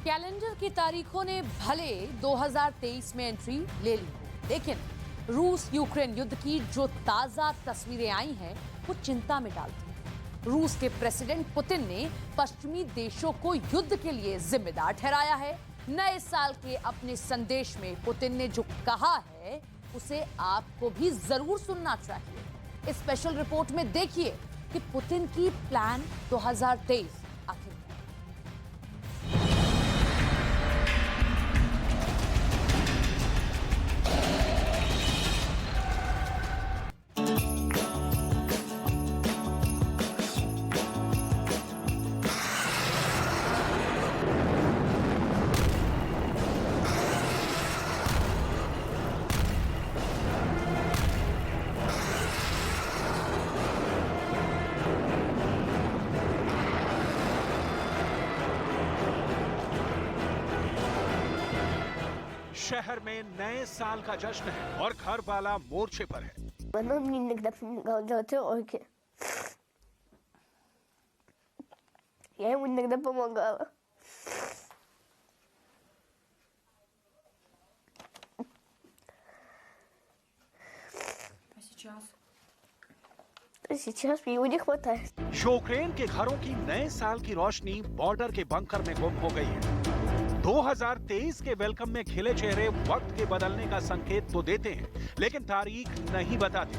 Calendar की तारीखों ने भले 2023 में एंट्री ले ली हो, लेकिन रूस यूक्रेन युद्ध की जो ताजा तस्वीरें आई हैं वो चिंता में डालती हैं। रूस के प्रेसिडेंट पुतिन ने पश्चिमी देशों को युद्ध के लिए जिम्मेदार ठहराया है। नए साल के अपने संदेश में पुतिन ने जो कहा है उसे आपको भी जरूर सुनना चाहिए। इस स्पेशल रिपोर्ट में देखिए कि पुतिन की प्लान 2023 आखिर शहर में नए साल का जश्न है और घर वाला मोर्चे पर है। Мне иногда помогал делать уроки. Я ему иногда помогала. Сейчас мне его не хватает. यूक्रेन के घरों की नए साल की रोशनी बॉर्डर के बंकर में गुम हो गई है। 2023 के वेलकम में खिले चेहरे वक्त के बदलने का संकेत तो देते हैं, लेकिन तारीख नहीं बताते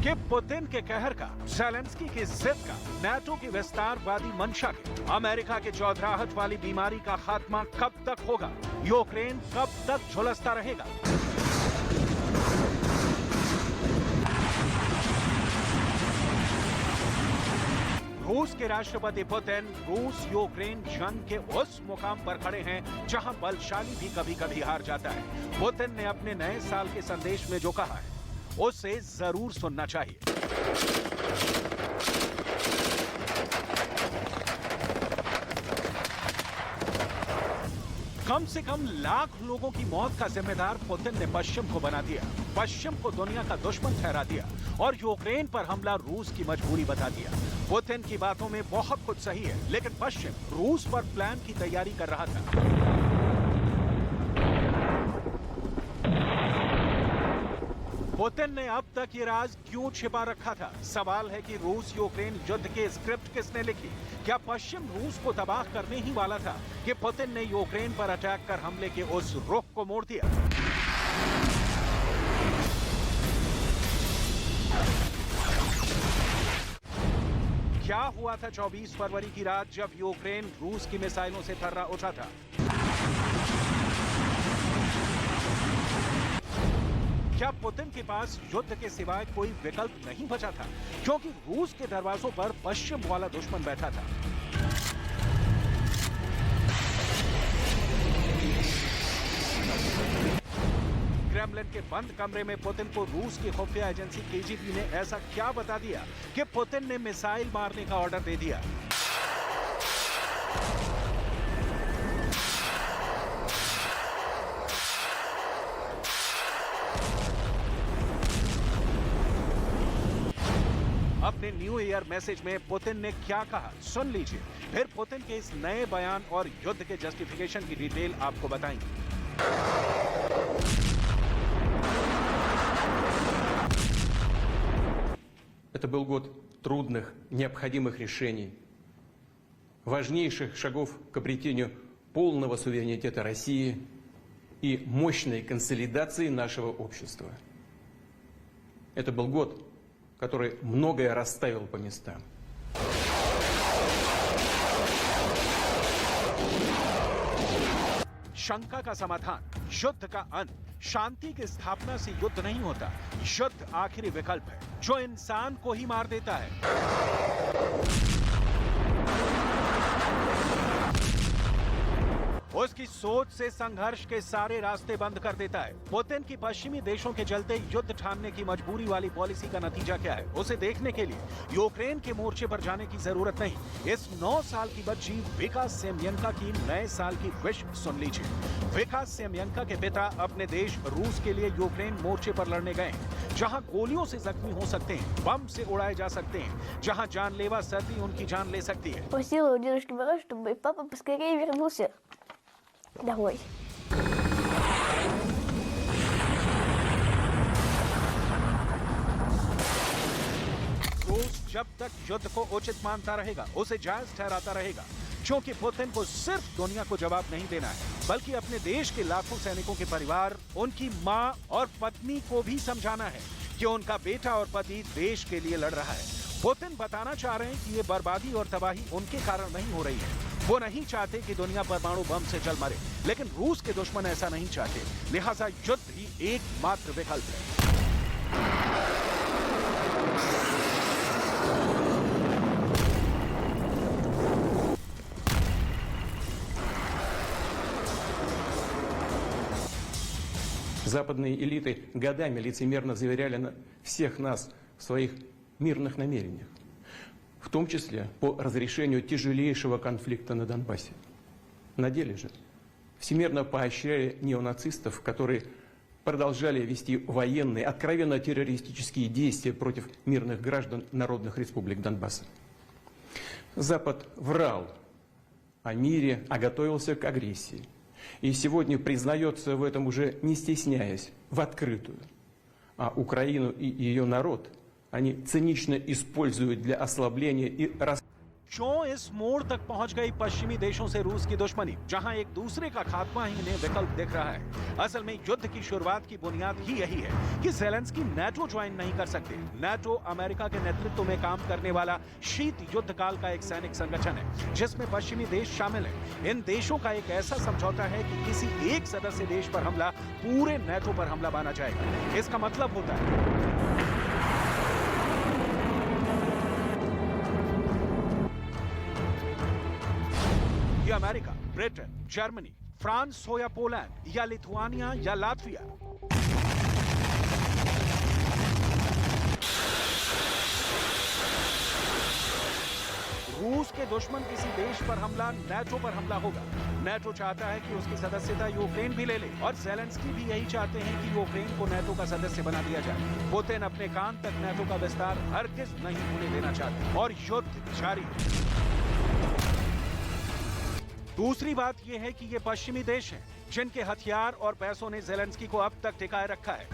कि पुतिन के कहर का, ज़ेलेंस्की की जिद का, नाटो की विस्तारवादी मंशा के, अमेरिका के चौधराहट वाली बीमारी का खात्मा कब तक होगा, यूक्रेन कब तक झुलसता रहेगा। रूस के राष्ट्रपति पुतिन रूस यूक्रेन जंग के उस मुकाम पर खड़े हैं जहां बलशाली भी कभी कभी हार जाता है। पुतिन ने अपने नए साल के संदेश में जो कहा है उसे जरूर सुनना चाहिए। कम से कम लाख लोगों की मौत का जिम्मेदार पुतिन ने पश्चिम को बना दिया, पश्चिम को दुनिया का दुश्मन ठहरा दिया और यूक्रेन पर हमला रूस की मजबूरी बता दिया। पुतिन की बातों में बहुत कुछ सही है, लेकिन पश्चिम रूस पर प्लान की तैयारी कर रहा था। पुतिन ने अब तक ये राज क्यों छिपा रखा था? सवाल है कि रूस यूक्रेन युद्ध के स्क्रिप्ट किसने लिखी? क्या पश्चिम रूस को तबाह करने ही वाला था कि पुतिन ने यूक्रेन पर अटैक कर हमले के उस रुख को मोड़ दिया? क्या हुआ था 24 फरवरी की रात जब यूक्रेन रूस की मिसाइलों से थर्रा उठा था? क्या पुतिन के पास युद्ध के सिवाय कोई विकल्प नहीं बचा था, क्योंकि रूस के दरवाजों पर पश्चिम वाला दुश्मन बैठा था? क्रेमलिन के बंद कमरे में पुतिन को रूस की खुफिया एजेंसी केजीबी ने ऐसा क्या बता दिया कि पुतिन ने मिसाइल मारने का ऑर्डर दे दिया? अपने न्यू ईयर मैसेज में पुतिन ने क्या कहा, सुन लीजिए। फिर पुतिन के इस नए बयान और युद्ध के जस्टिफिकेशन की डिटेल आपको बताएंगे। Это был год трудных, необходимых решений, важнейших шагов к обретению полного суверенитета России и мощной консолидации нашего общества. Это был год, который многое расставил по местам. शंका का समाधान, युद्ध का अंत। शांति की स्थापना से युद्ध नहीं होता, युद्ध आखिरी विकल्प है जो इंसान को ही मार देता है। उसकी सोच से संघर्ष के सारे रास्ते बंद कर देता है। पुतिन की पश्चिमी देशों के चलते युद्ध ठानने की मजबूरी वाली पॉलिसी का नतीजा क्या है, उसे देखने के लिए यूक्रेन के मोर्चे पर जाने की जरूरत नहीं। इस 9 साल की बच्ची विका सेमेन्का की नए साल की विश सुन लीजिए। विका सेमेन्का के पिता अपने देश रूस के लिए यूक्रेन मोर्चे पर लड़ने गए। जहां गोलियों से जख्मी हो सकते हैं, बम से उड़ाए जा सकते हैं, जहां जानलेवा सर्दी उनकी जान ले सकती है। Просила у дедушки Мороза, чтобы папа поскорее вернулся домой. रूस जब तक युद्ध को उचित मानता रहेगा, उसे जायज ठहराता रहेगा, क्योंकि पुतिन को सिर्फ दुनिया को जवाब नहीं देना है, बल्कि अपने देश के लाखों सैनिकों के परिवार, उनकी मां और पत्नी को भी समझाना है कि उनका बेटा और पति देश के लिए लड़ रहा है। पुतिन बताना चाह रहे हैं कि ये बर्बादी और तबाही उनके कारण नहीं हो रही है। वो नहीं चाहते कि दुनिया परमाणु बम से जल मरे, लेकिन रूस के दुश्मन ऐसा नहीं चाहते, लिहाजा युद्ध ही एकमात्र विकल्प है। Западные элиты годами лицемерно заверяли всех нас в своих мирных намерениях, в том числе по разрешению тяжелейшего конфликта на Донбассе. На деле же всемирно поощряли неонацистов, которые продолжали вести военные, откровенно террористические действия против мирных граждан народных республик Донбасса. Запад врал о мире, а готовился к агрессии. И сегодня признается в этом уже не стесняясь, в открытую. А Украину и ее народ они цинично используют для ослабления и расстрела. क्यों इस मोड़ तक पहुंच गई पश्चिमी देशों से रूस की दुश्मनी, जहां एक दूसरे का खात्मा ही इन्हें विकल्प दिख रहा है। असल में युद्ध की शुरुआत की बुनियाद ही यही है कि ज़ेलेंस्की नाटो ज्वाइन नहीं कर सकते। नाटो अमेरिका के नेतृत्व में काम करने वाला शीत युद्ध काल का एक सैनिक संगठन है, जिसमें पश्चिमी देश शामिल है। इन देशों का एक ऐसा समझौता है कि किसी एक सदस्य देश पर हमला पूरे नाटो पर हमला माना जाएगा। इसका मतलब होता है अमेरिका, ब्रिटेन, जर्मनी, फ्रांस हो या पोलैंड या लिथुआनिया या लातविया, रूस के दुश्मन किसी देश पर हमला नाटो पर हमला होगा। नाटो चाहता है कि उसकी सदस्यता यूक्रेन भी ले ले, और ज़ेलेंस्की भी यही चाहते हैं कि यूक्रेन को नाटो का सदस्य बना दिया जाए। पुतिन अपने कान तक नाटो का विस्तार हरगिज नहीं होने देना चाहते और युद्ध जारी है। दूसरी बात यह है कि ये पश्चिमी देश हैं, जिनके हथियार और पैसों ने ज़ेलेंस्की को अब तक टिकाए रखा है।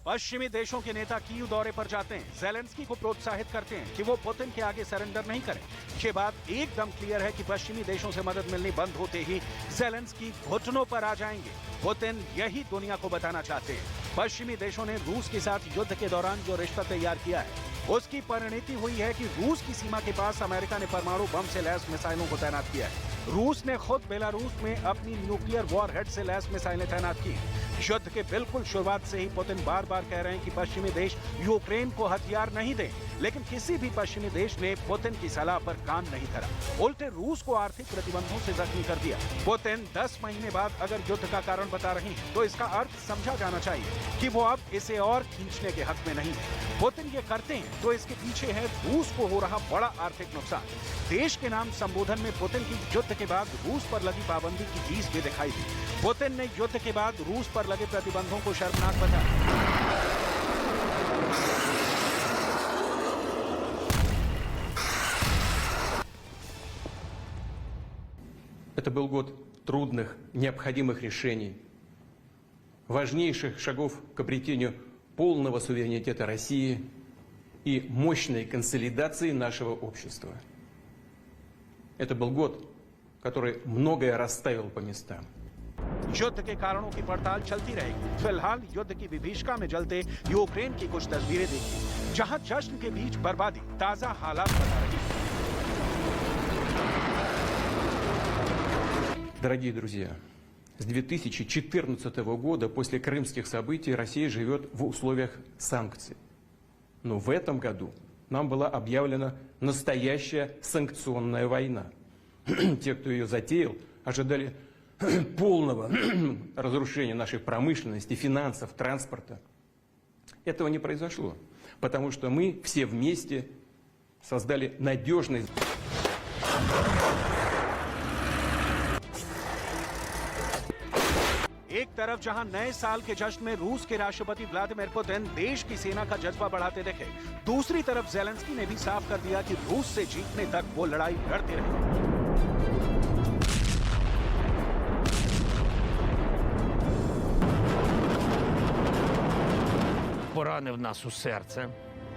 पश्चिमी देशों के नेता कीव दौरे पर जाते हैं, ज़ेलेंस्की को प्रोत्साहित करते हैं कि वो पुतिन के आगे सरेंडर नहीं करें। ये बात एकदम क्लियर है कि पश्चिमी देशों से मदद मिलनी बंद होते ही ज़ेलेंस्की घुटनों पर आ जाएंगे। पुतिन यही दुनिया को बताना चाहते हैं। पश्चिमी देशों ने रूस के साथ युद्ध के दौरान जो रिश्ता तैयार किया है, उसकी परिणति हुई है कि रूस की सीमा के पास अमेरिका ने परमाणु बम से लैस मिसाइलों को तैनात किया है। रूस ने खुद बेलारूस में अपनी न्यूक्लियर वॉरहेड से लैस मिसाइलें तैनात की। युद्ध के बिल्कुल शुरुआत से ही पुतिन बार बार कह रहे हैं कि पश्चिमी देश यूक्रेन को हथियार नहीं दें, लेकिन किसी भी पश्चिमी देश ने पुतिन की सलाह पर कान नहीं धरा, उल्टे रूस को आर्थिक प्रतिबंधों से जख्मी कर दिया। पुतिन 10 महीने बाद अगर युद्ध का कारण बता रहे हैं, तो इसका अर्थ समझा जाना चाहिए कि वो अब इसे और खींचने के हक में नहीं है। पुतिन ये करते हैं तो इसके पीछे है रूस को हो रहा बड़ा आर्थिक नुकसान। देश के नाम संबोधन में पुतिन की युद्ध के बाद रूस पर लगी पाबंदी की टीस भी दिखाई दी। पुतिन ने युद्ध के बाद रूस पर लगे प्रतिबंधों को शर्मनाक बताया। Это был год трудных, необходимых решений, важнейших шагов к обретению полного суверенитета России и мощной консолидации нашего общества. Это был год, который многое расставил по местам. युद्ध के कारणों की पड़ताल चलती रहेगी। फिलहाल युद्ध की विभीषिका में जलते यूक्रेन की कुछ तस्वीरें देखिए, जहां जश्न के बीच बर्बादी ताजा हालात बता रही है। Дорогие друзья, с 2014 года, после крымских событий, Россия живет в условиях санкций. Но в этом году нам была объявлена настоящая санкционная война. Те, кто ее затеял, ожидали полного разрушения нашей промышленности, финансов, транспорта. Этого не произошло, потому что мы все вместе создали надежный... तरफ जहां नए साल के जश्न में रूस के राष्ट्रपति व्लादिमीर पुतिन देश की सेना का जज्बा बढ़ाते दिखे, दूसरी तरफ ज़ेलेंस्की ने भी साफ कर दिया कि रूस से जीतने तक वो लड़ाई लड़ते रहेंगे। Поранив нас у серце.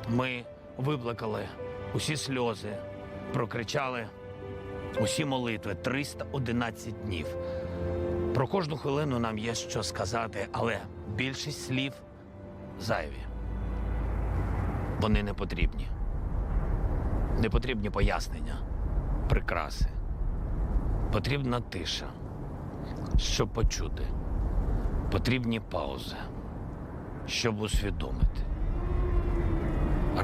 Ми виплакали усі сльози, прокричали усі молитви 311 днів. Про кожну хвилину нам є що сказати, але більшість слів зайві. Вони не потрібні. Не потрібні пояснення, прикраси. Потрібна тиша, щоб почути. Потрібні паузи, щоб усвідомити.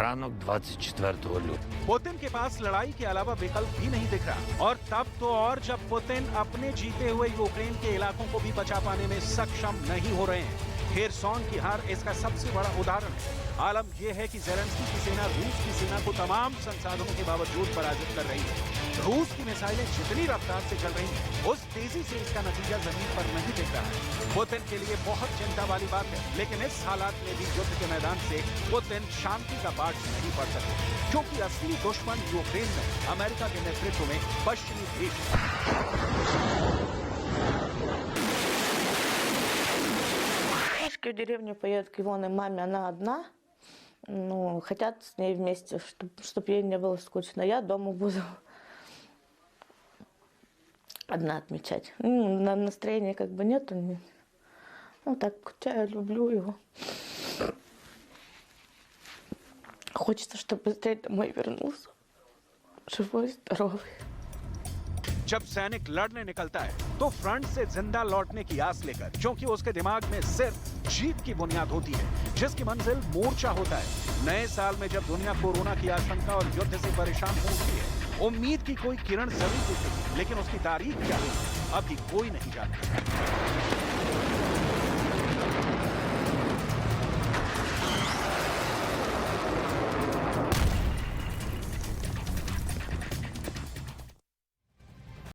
ранок 24 лютого. पुतिन के पास लड़ाई के अलावा विकल्प भी नहीं दिख रहा, और तब तो और जब पुतिन अपने जीते हुए यूक्रेन के इलाकों को भी बचा पाने में सक्षम नहीं हो रहे हैं। खेरसॉन की हार इसका सबसे बड़ा उदाहरण है। आलम यह है कि ज़ेलेंस्की की सेना रूस की सेना को तमाम संसाधनों के बावजूद पराजित कर रही है। रूस की मिसाइलें जितनी रफ्तार से चल रही हैं, उस तेजी से इसका नतीजा जमीन पर नहीं दिख रहा है। पुतिन के लिए बहुत चिंता वाली बात है, लेकिन इस हालात में भी युद्ध के मैदान से पुतिन शांति का पाठ नहीं पढ़ सकते, क्योंकि असली दुश्मन यूक्रेन में अमेरिका के नेतृत्व में पश्चिमी देश है। В деревню поедет к Ивоне маме, она одна. Ну, хотят с ней вместе, чтобы ей не было скучно. Я дома буду одна отмечать. Ну, на настроения как бы нету. Ну, так, я люблю его. Хочется, чтобы быстрее домой вернулся. Живой, здоровый. जब सैनिक लड़ने निकलता है तो फ्रंट से जिंदा लौटने की आस लेकर, क्योंकि उसके दिमाग में सिर्फ जीत की बुनियाद होती है, जिसकी मंजिल मोर्चा होता है। नए साल में जब दुनिया कोरोना की आशंका और युद्ध से परेशान हो उठती है, उम्मीद की कोई किरण जरूर दिखेगी, लेकिन उसकी तारीख क्या है अभी कोई नहीं जानता।